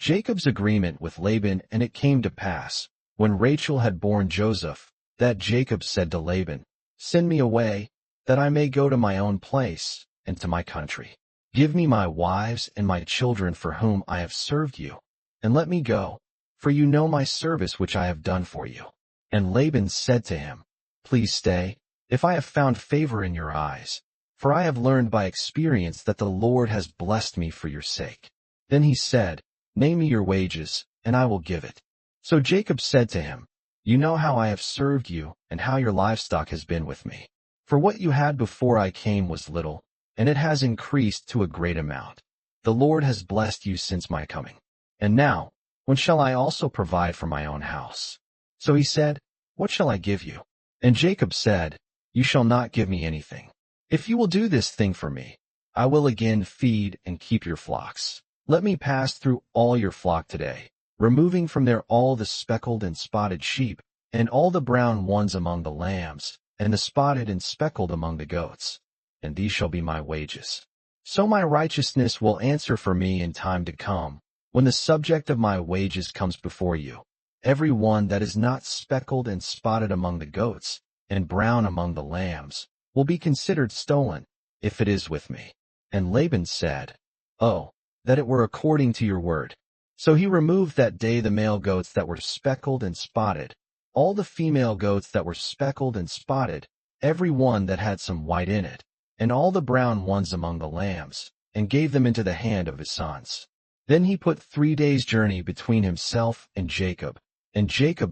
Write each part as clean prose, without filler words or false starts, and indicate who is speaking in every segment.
Speaker 1: Jacob's agreement with Laban. And it came to pass, when Rachel had borne Joseph, that Jacob said to Laban, "Send me away, that I may go to my own place, and to my country. Give me my wives and my children for whom I have served you, and let me go, for you know my service which I have done for you." And Laban said to him, "Please stay, if I have found favor in your eyes, for I have learned by experience that the Lord has blessed me for your sake." Then he said, "Name me your wages, and I will give it." So Jacob said to him, "You know how I have served you, and how your livestock has been with me. For what you had before I came was little, and it has increased to a great amount. The Lord has blessed you since my coming. And now, when shall I also provide for my own house?" So he said, "What shall I give you?" And Jacob said, "You shall not give me anything. If you will do this thing for me, I will again feed and keep your flocks. Let me pass through all your flock today, removing from there all the speckled and spotted sheep, and all the brown ones among the lambs, and the spotted and speckled among the goats. And these shall be my wages. So my righteousness will answer for me in time to come, when the subject of my wages comes before you. Every one that is not speckled and spotted among the goats, and brown among the lambs, will be considered stolen, if it is with me." And Laban said, "Oh, that it were according to your word." So he removed that day the male goats that were speckled and spotted, all the female goats that were speckled and spotted, every one that had some white in it, and all the brown ones among the lambs, and gave them into the hand of his sons. Then he put 3 days' journey between himself and Jacob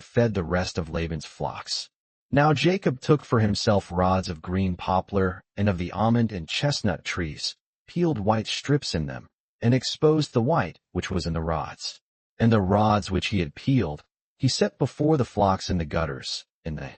Speaker 1: fed the rest of Laban's flocks. Now Jacob took for himself rods of green poplar, and of the almond and chestnut trees, peeled white strips in them, and exposed the white which was in the rods. And the rods which he had peeled, he set before the flocks in the gutters, in the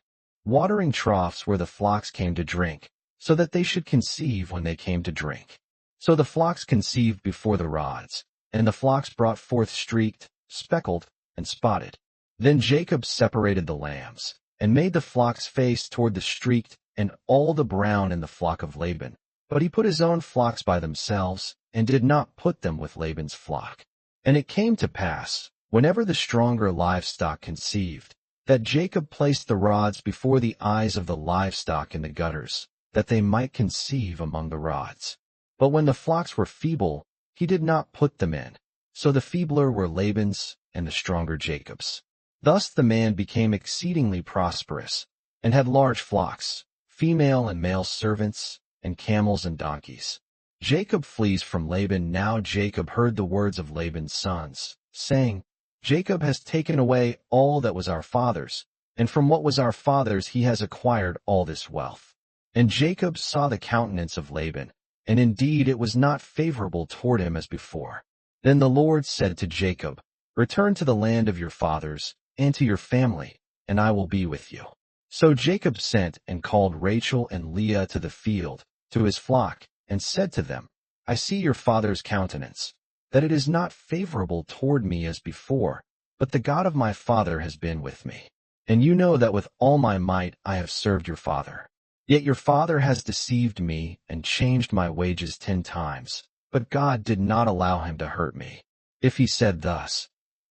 Speaker 1: watering troughs where the flocks came to drink, so that they should conceive when they came to drink. So the flocks conceived before the rods, and the flocks brought forth streaked, speckled, and spotted. Then Jacob separated the lambs, and made the flocks face toward the streaked and all the brown in the flock of Laban. But he put his own flocks by themselves, and did not put them with Laban's flock. And it came to pass, whenever the stronger livestock conceived, that Jacob placed the rods before the eyes of the livestock in the gutters, that they might conceive among the rods. But when the flocks were feeble, he did not put them in. So the feebler were Laban's, and the stronger Jacob's. Thus the man became exceedingly prosperous, and had large flocks, female and male servants, and camels and donkeys. Jacob flees from Laban. Now Jacob heard the words of Laban's sons, saying, "Jacob has taken away all that was our father's, and from what was our father's he has acquired all this wealth." And Jacob saw the countenance of Laban, and indeed it was not favorable toward him as before. Then the Lord said to Jacob, "Return to the land of your fathers, and to your family, and I will be with you." So Jacob sent and called Rachel and Leah to the field, to his flock, and said to them, "I see your father's countenance, that it is not favorable toward me as before, but the God of my father has been with me. And you know that with all my might I have served your father. Yet your father has deceived me and changed my wages 10 times, but God did not allow him to hurt me. If he said thus,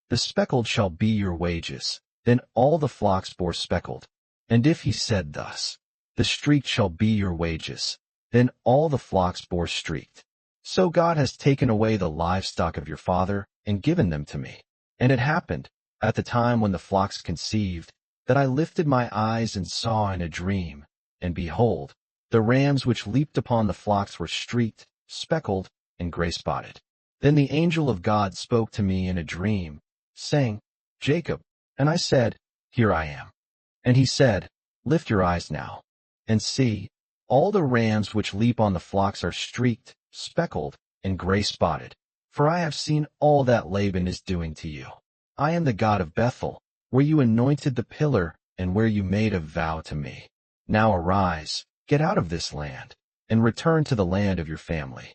Speaker 1: 'The speckled shall be your wages,' then all the flocks bore speckled. And if he said thus, 'The streaked shall be your wages,' then all the flocks bore streaked. So God has taken away the livestock of your father and given them to me. And it happened, at the time when the flocks conceived, that I lifted my eyes and saw in a dream, and behold, the rams which leaped upon the flocks were streaked, speckled, and gray-spotted. Then the angel of God spoke to me in a dream, saying, 'Jacob,' and I said, 'Here I am.' And he said, 'Lift your eyes now, and see, all the rams which leap on the flocks are streaked, speckled, and gray-spotted, for I have seen all that Laban is doing to you. I am the God of Bethel, where you anointed the pillar, and where you made a vow to me. Now arise, get out of this land, and return to the land of your family.'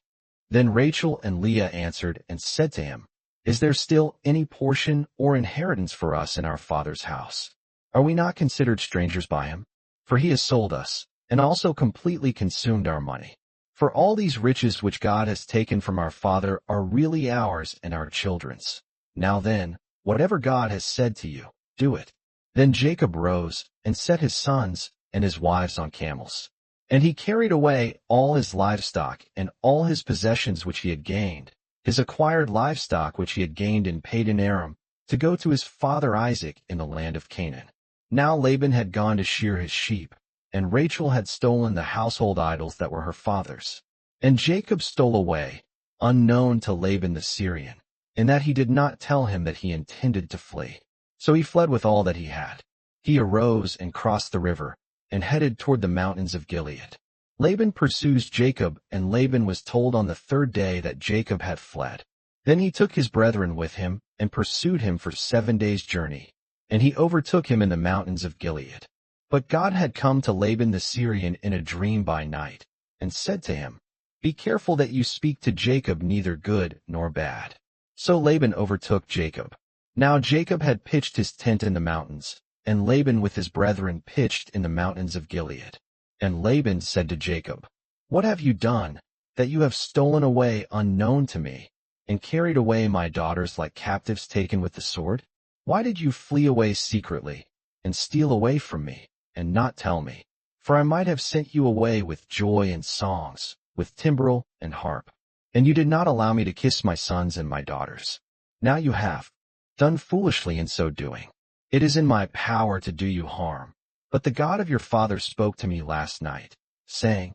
Speaker 1: Then Rachel and Leah answered and said to him, 'Is there still any portion or inheritance for us in our father's house? Are we not considered strangers by him? For he has sold us, and also completely consumed our money. For all these riches which God has taken from our father are really ours and our children's. Now then, whatever God has said to you, do it." Then Jacob rose and set his sons and his wives on camels. And he carried away all his livestock and all his possessions which he had gained, his acquired livestock which he had gained in Padan Aram, to go to his father Isaac in the land of Canaan. Now Laban had gone to shear his sheep, and Rachel had stolen the household idols that were her father's. And Jacob stole away, unknown to Laban the Syrian, in that he did not tell him that he intended to flee. So he fled with all that he had. He arose and crossed the river, and headed toward the mountains of Gilead. Laban pursues Jacob, and Laban was told on the third day that Jacob had fled. Then he took his brethren with him, and pursued him for 7 days' journey, and he overtook him in the mountains of Gilead. But God had come to Laban the Syrian in a dream by night, and said to him, "Be careful that you speak to Jacob neither good nor bad." So Laban overtook Jacob. Now Jacob had pitched his tent in the mountains, and Laban with his brethren pitched in the mountains of Gilead. And Laban said to Jacob, "What have you done, that you have stolen away unknown to me, and carried away my daughters like captives taken with the sword? Why did you flee away secretly, and steal away from me, and not tell me? For I might have sent you away with joy and songs, with timbrel and harp. And you did not allow me to kiss my sons and my daughters. Now you have done foolishly in so doing. It is in my power to do you harm. But the God of your father spoke to me last night, saying,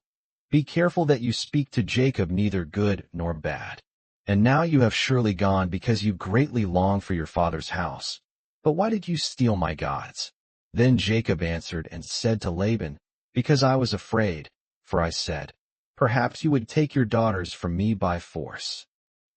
Speaker 1: 'Be careful that you speak to Jacob neither good nor bad.' And now you have surely gone because you greatly long for your father's house. But why did you steal my gods?" Then Jacob answered and said to Laban, "Because I was afraid, for I said, 'Perhaps you would take your daughters from me by force.'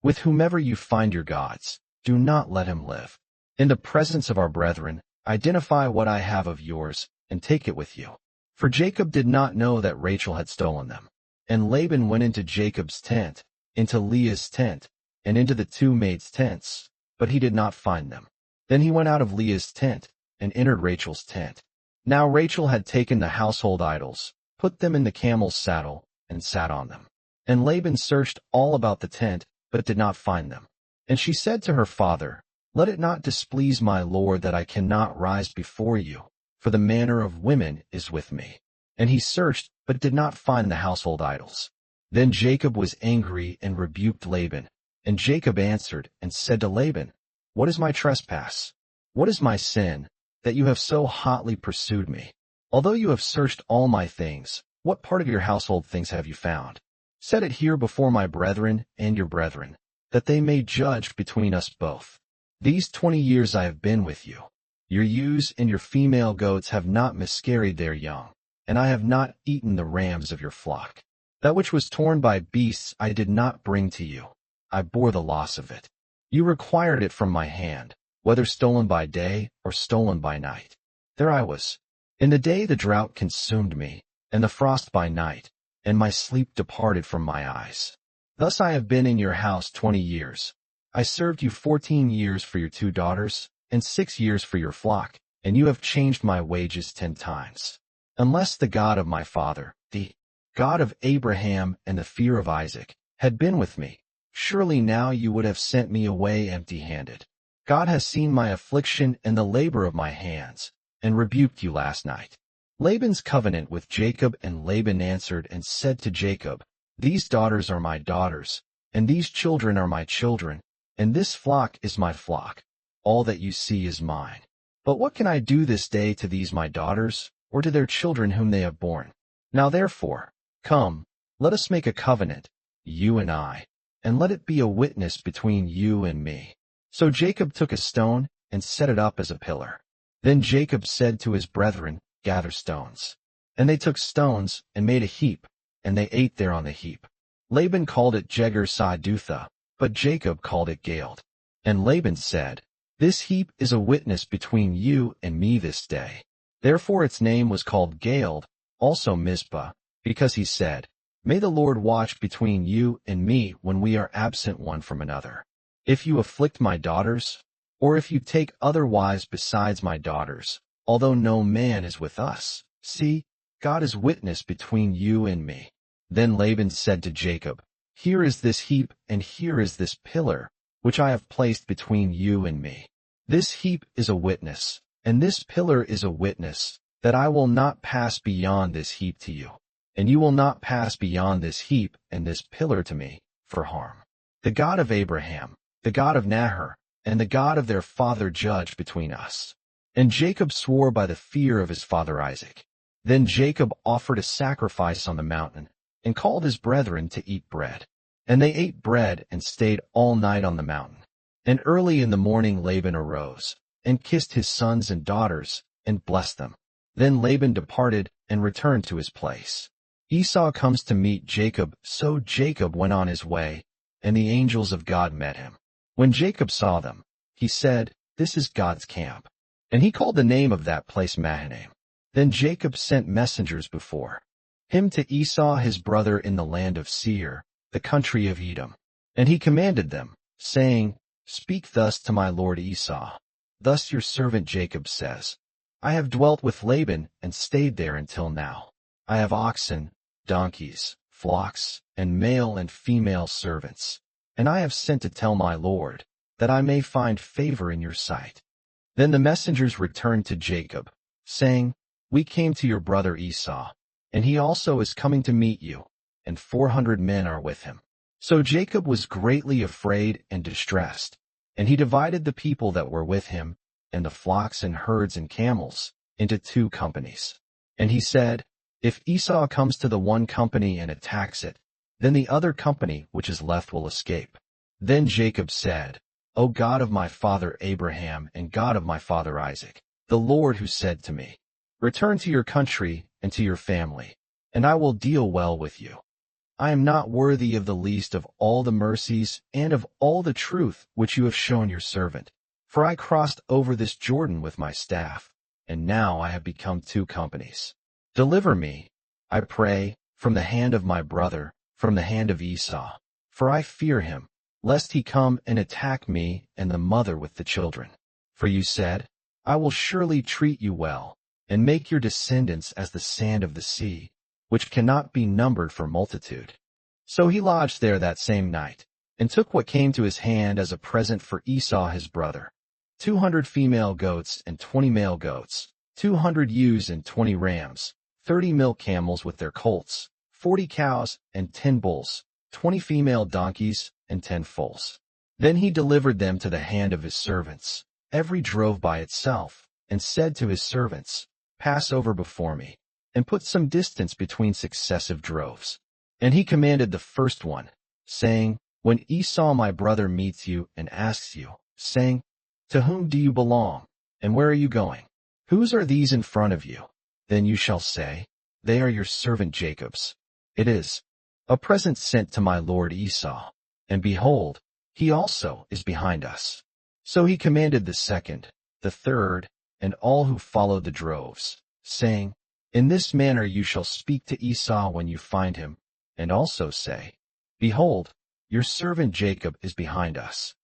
Speaker 1: With whomever you find your gods, do not let him live. In the presence of our brethren, identify what I have of yours, and take it with you." For Jacob did not know that Rachel had stolen them. And Laban went into Jacob's tent, into Leah's tent, and into the two maids' tents, but he did not find them. Then he went out of Leah's tent, and entered Rachel's tent. Now Rachel had taken the household idols, put them in the camel's saddle, and sat on them. And Laban searched all about the tent, but did not find them. And she said to her father, "Let it not displease my lord that I cannot rise before you, for the manner of women is with me." And he searched, but did not find the household idols. Then Jacob was angry and rebuked Laban. And Jacob answered and said to Laban, "What is my trespass? What is my sin, that you have so hotly pursued me? Although you have searched all my things, what part of your household things have you found? Set it here before my brethren and your brethren, that they may judge between us both. These 20 years I have been with you. Your ewes and your female goats have not miscarried their young, and I have not eaten the rams of your flock. That which was torn by beasts I did not bring to you. I bore the loss of it. You required it from my hand, whether stolen by day or stolen by night. There I was. In the day the drought consumed me, and the frost by night, and my sleep departed from my eyes. Thus I have been in your house 20 years. I served you 14 years for your 2 daughters, and 6 years for your flock, and you have changed my wages 10 times. Unless the God of my father, the God of Abraham and the fear of Isaac, had been with me, surely now you would have sent me away empty-handed. God has seen my affliction and the labor of my hands, and rebuked you last night." Laban's covenant with Jacob. And Laban answered and said to Jacob, "These daughters are my daughters, and these children are my children, and this flock is my flock. All that you see is mine. But what can I do this day to these my daughters, or to their children whom they have borne? Now therefore, come, let us make a covenant, you and I, and let it be a witness between you and me." So Jacob took a stone, and set it up as a pillar. Then Jacob said to his brethren, "Gather stones." And they took stones, and made a heap, and they ate there on the heap. Laban called it Jegar-sahadutha, but Jacob called it Galeed. And Laban said, "This heap is a witness between you and me this day." Therefore its name was called Galeed, also Mizpah, because he said, "May the Lord watch between you and me when we are absent one from another. If you afflict my daughters, or if you take other wives besides my daughters, although no man is with us, see, God is witness between you and me." Then Laban said to Jacob, "Here is this heap, and here is this pillar, which I have placed between you and me. This heap is a witness, and this pillar is a witness, that I will not pass beyond this heap to you, and you will not pass beyond this heap and this pillar to me, for harm. The God of Abraham, the God of Nahor, and the God of their father judge between us. And Jacob swore by the fear of his father Isaac. Then Jacob offered a sacrifice on the mountain, and called his brethren to eat bread. And they ate bread and stayed all night on the mountain. And early in the morning Laban arose, and kissed his sons and daughters, and blessed them. Then Laban departed, and returned to his place. Esau comes to meet Jacob, so Jacob went on his way, and the angels of God met him. When Jacob saw them, he said, "This is God's camp." And he called the name of that place Mahanaim. Then Jacob sent messengers before him to Esau his brother in the land of Seir, the country of Edom. And he commanded them, saying, "Speak thus to my lord Esau. Thus your servant Jacob says, I have dwelt with Laban and stayed there until now. I have oxen, donkeys, flocks, and male and female servants. And I have sent to tell my lord, that I may find favor in your sight." Then the messengers returned to Jacob, saying, "We came to your brother Esau, and he also is coming to meet you, and 400 men are with him." So Jacob was greatly afraid and distressed, and he divided the people that were with him, and the flocks and herds and camels, into 2 companies. And he said, "If Esau comes to the one company and attacks it, then the other company which is left will escape." Then Jacob said, "O God of my father Abraham and God of my father Isaac, the Lord who said to me, 'Return to your country and to your family, and I will deal well with you.' I am not worthy of the least of all the mercies and of all the truth which you have shown your servant. For I crossed over this Jordan with my staff, and now I have become 2 companies. Deliver me, I pray, from the hand of my brother, from the hand of Esau, for I fear him, lest he come and attack me and the mother with the children. For you said, I will surely treat you well, and make your descendants as the sand of the sea, which cannot be numbered for multitude." So he lodged there that same night, and took what came to his hand as a present for Esau his brother, 200 female goats and 20 male goats, 200 ewes and 20 rams, 30 milk camels with their colts, 40 cows and 10 bulls, 20 female donkeys and 10 foals. Then he delivered them to the hand of his servants, every drove by itself, and said to his servants, "Pass over before me, and put some distance between successive droves." And he commanded the first one, saying, "When Esau my brother meets you and asks you, saying, 'To whom do you belong, and where are you going? Whose are these in front of you?' Then you shall say, 'They are your servant Jacob's. It is a present sent to my lord Esau, and behold, he also is behind us.'" So he commanded the second, the third, and all who followed the droves, saying, "In this manner you shall speak to Esau when you find him, and also say, 'Behold, your servant Jacob is behind us.'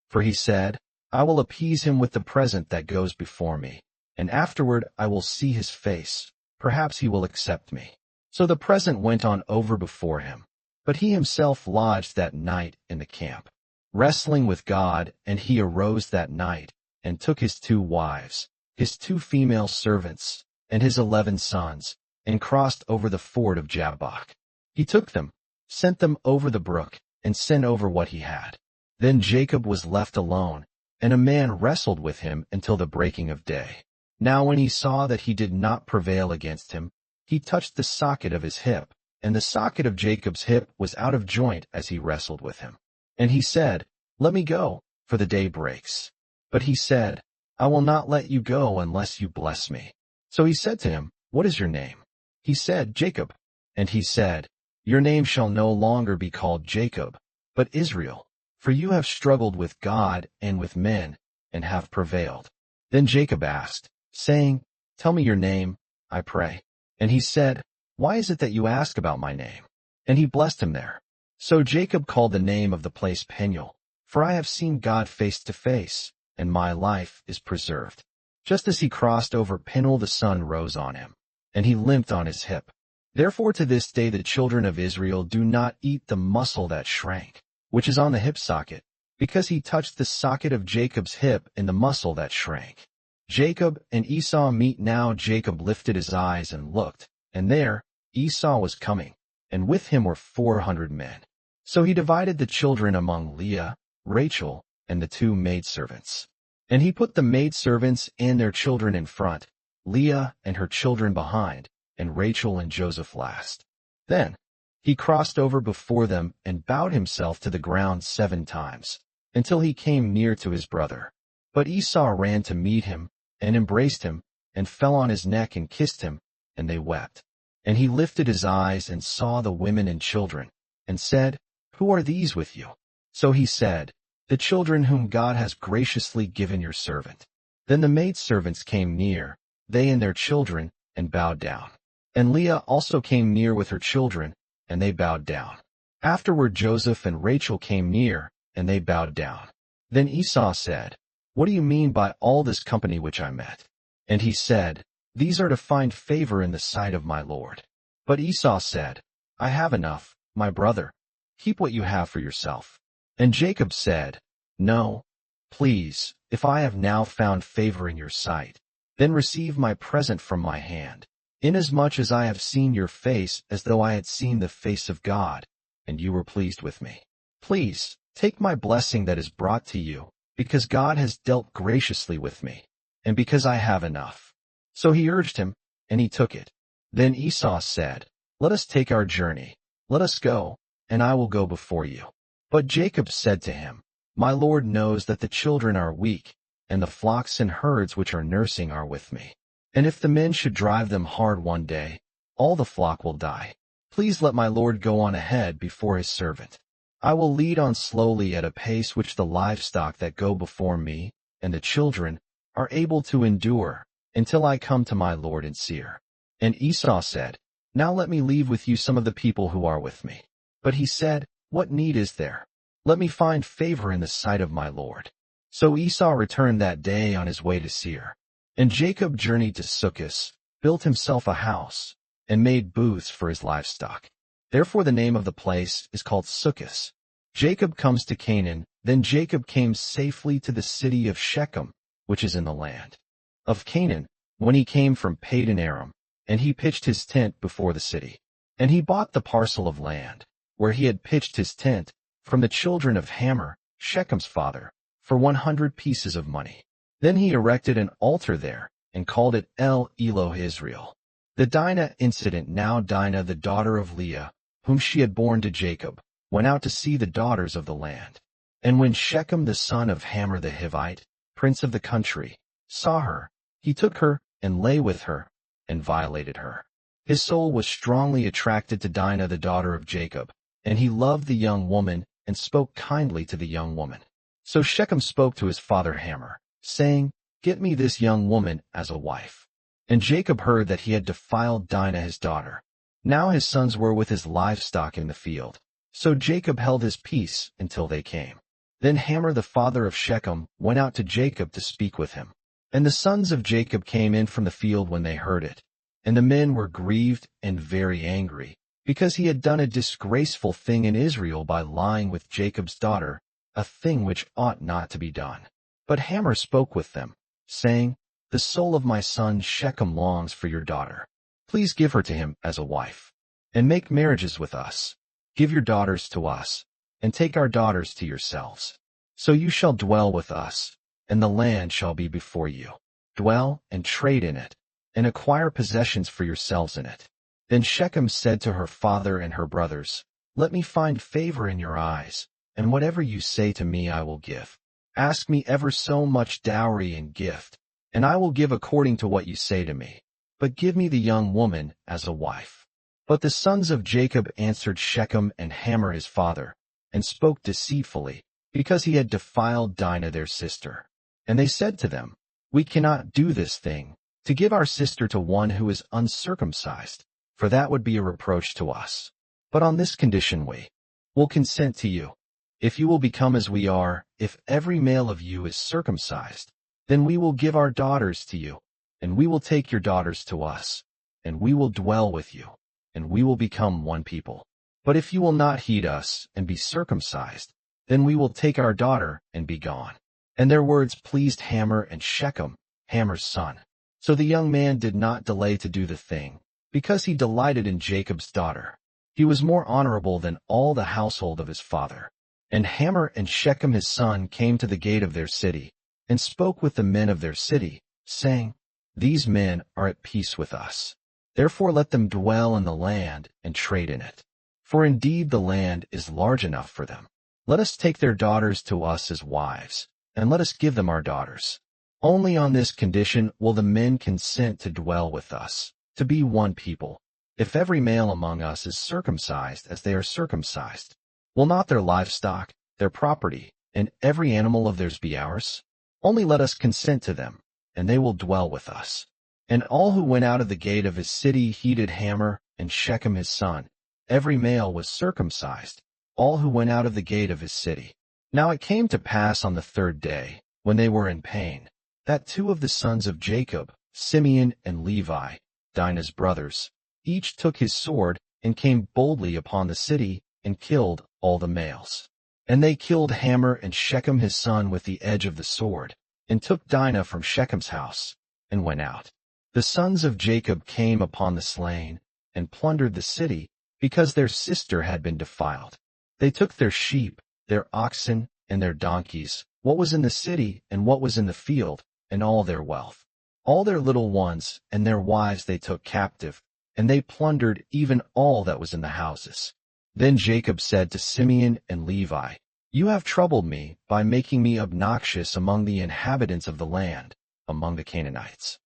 Speaker 1: For he said, 'I will appease him with the present that goes before me, and afterward I will see his face, perhaps he will accept me.' So the present went on over before him, but he himself lodged that night in the camp, wrestling with God, and he arose that night, and took his 2 wives, his 2 female servants, and his 11 sons, and crossed over the ford of Jabbok. He took them, sent them over the brook, and sent over what he had. Then Jacob was left alone, and a man wrestled with him until the breaking of day. Now when he saw that he did not prevail against him, he touched the socket of his hip, and the socket of Jacob's hip was out of joint as he wrestled with him. And he said, "Let me go, for the day breaks." But he said, "I will not let you go unless you bless me." So he said to him, "What is your name?" He said, "Jacob." And he said, "Your name shall no longer be called Jacob, but Israel, for you have struggled with God and with men, and have prevailed." Then Jacob asked, saying, "Tell me your name, I pray." And he said, "Why is it that you ask about my name?" And he blessed him there. So Jacob called the name of the place Peniel, for I have seen God face to face, and my life is preserved. Just as he crossed over Peniel, the sun rose on him, and he limped on his hip. Therefore to this day the children of Israel do not eat the muscle that shrank, which is on the hip socket, because he touched the socket of Jacob's hip in the muscle that shrank. Jacob and Esau meet now. Jacob lifted his eyes and looked, and there, Esau was coming, and with him were 400 men. So he divided the children among Leah, Rachel, and the 2 maidservants. And he put the maidservants and their children in front, Leah and her children behind, and Rachel and Joseph last. Then he crossed over before them and bowed himself to the ground 7 times, until he came near to his brother. But Esau ran to meet him, and embraced him, and fell on his neck and kissed him, and they wept. And he lifted his eyes and saw the women and children, and said, "Who are these with you?" So he said, "The children whom God has graciously given your servant." Then the maidservants came near, they and their children, and bowed down. And Leah also came near with her children, and they bowed down. Afterward Joseph and Rachel came near, and they bowed down. Then Esau said, "What do you mean by all this company which I met?" And he said, "These are to find favor in the sight of my lord." But Esau said, "I have enough, my brother. Keep what you have for yourself." And Jacob said, "No, please, if I have now found favor in your sight, then receive my present from my hand, inasmuch as I have seen your face as though I had seen the face of God, and you were pleased with me. Please, take my blessing that is brought to you, because God has dealt graciously with me, and because I have enough." So he urged him, and he took it. Then Esau said, "Let us take our journey. Let us go, and I will go before you." But Jacob said to him, "My Lord knows that the children are weak, and the flocks and herds which are nursing are with me. And if the men should drive them hard one day, all the flock will die. Please let my Lord go on ahead before his servant. I will lead on slowly at a pace which the livestock that go before me, and the children, are able to endure, until I come to my Lord in Seir." And Esau said, "Now let me leave with you some of the people who are with me." But he said, "What need is there? Let me find favor in the sight of my Lord." So Esau returned that day on his way to Seir. And Jacob journeyed to Succoth, built himself a house, and made booths for his livestock. Therefore the name of the place is called Succoth. Jacob comes to Canaan. Then Jacob came safely to the city of Shechem, which is in the land of Canaan, when he came from Padan Aram, and he pitched his tent before the city. And he bought the parcel of land, where he had pitched his tent, from the children of Hamor, Shechem's father, for 100 pieces of money. Then he erected an altar there, and called it El Elohe Israel. The Dinah incident. Now Dinah, the daughter of Leah, whom she had borne to Jacob, went out to see the daughters of the land. And when Shechem the son of Hamor the Hivite, prince of the country, saw her, he took her, and lay with her, and violated her. His soul was strongly attracted to Dinah the daughter of Jacob, and he loved the young woman, and spoke kindly to the young woman. So Shechem spoke to his father Hamor, saying, "Get me this young woman as a wife." And Jacob heard that he had defiled Dinah his daughter. Now his sons were with his livestock in the field. So Jacob held his peace until they came. Then Hamor the father of Shechem went out to Jacob to speak with him. And the sons of Jacob came in from the field when they heard it. And the men were grieved and very angry, because he had done a disgraceful thing in Israel by lying with Jacob's daughter, a thing which ought not to be done. But Hamor spoke with them, saying, "The soul of my son Shechem longs for your daughter. Please give her to him as a wife, and make marriages with us. Give your daughters to us, and take our daughters to yourselves. So you shall dwell with us, and the land shall be before you. Dwell and trade in it, and acquire possessions for yourselves in it." Then Shechem said to her father and her brothers, "Let me find favor in your eyes, and whatever you say to me I will give. Ask me ever so much dowry and gift, and I will give according to what you say to me. But give me the young woman as a wife." But the sons of Jacob answered Shechem and Hamor his father, and spoke deceitfully, because he had defiled Dinah their sister. And they said to them, "We cannot do this thing, to give our sister to one who is uncircumcised, for that would be a reproach to us. But on this condition we will consent to you. If you will become as we are, if every male of you is circumcised, then we will give our daughters to you, and we will take your daughters to us, and we will dwell with you, and we will become one people. But if you will not heed us and be circumcised, then we will take our daughter and be gone. And their words pleased Hamor and Shechem, Hamor's son. So the young man did not delay to do the thing, because he delighted in Jacob's daughter. He was more honorable than all the household of his father. And Hamor and Shechem his son came to the gate of their city, and spoke with the men of their city, saying, These men are at peace with us. Therefore let them dwell in the land and trade in it. For indeed the land is large enough for them. Let us take their daughters to us as wives, and let us give them our daughters. Only on this condition will the men consent to dwell with us, to be one people. If every male among us is circumcised as they are circumcised, will not their livestock, their property, and every animal of theirs be ours? Only let us consent to them, and they will dwell with us. And all who went out of the gate of his city heeded Hamor and Shechem his son. Every male was circumcised, all who went out of the gate of his city. Now it came to pass on the third day, when they were in pain, that two of the sons of Jacob, Simeon and Levi, Dinah's brothers, each took his sword and came boldly upon the city and killed all the males. And they killed Hamor and Shechem his son with the edge of the sword, and took Dinah from Shechem's house, and went out. The sons of Jacob came upon the slain, and plundered the city, because their sister had been defiled. They took their sheep, their oxen, and their donkeys, what was in the city and what was in the field, and all their wealth. All their little ones and their wives they took captive, and they plundered even all that was in the houses. Then Jacob said to Simeon and Levi, You have troubled me by making me obnoxious among the inhabitants of the land, among the Canaanites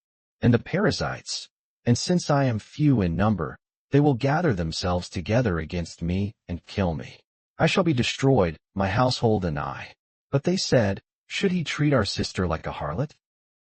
Speaker 1: and the Perizzites, and since I am few in number, they will gather themselves together against me and kill me. I shall be destroyed, my household and I. But they said, Should he treat our sister like a harlot?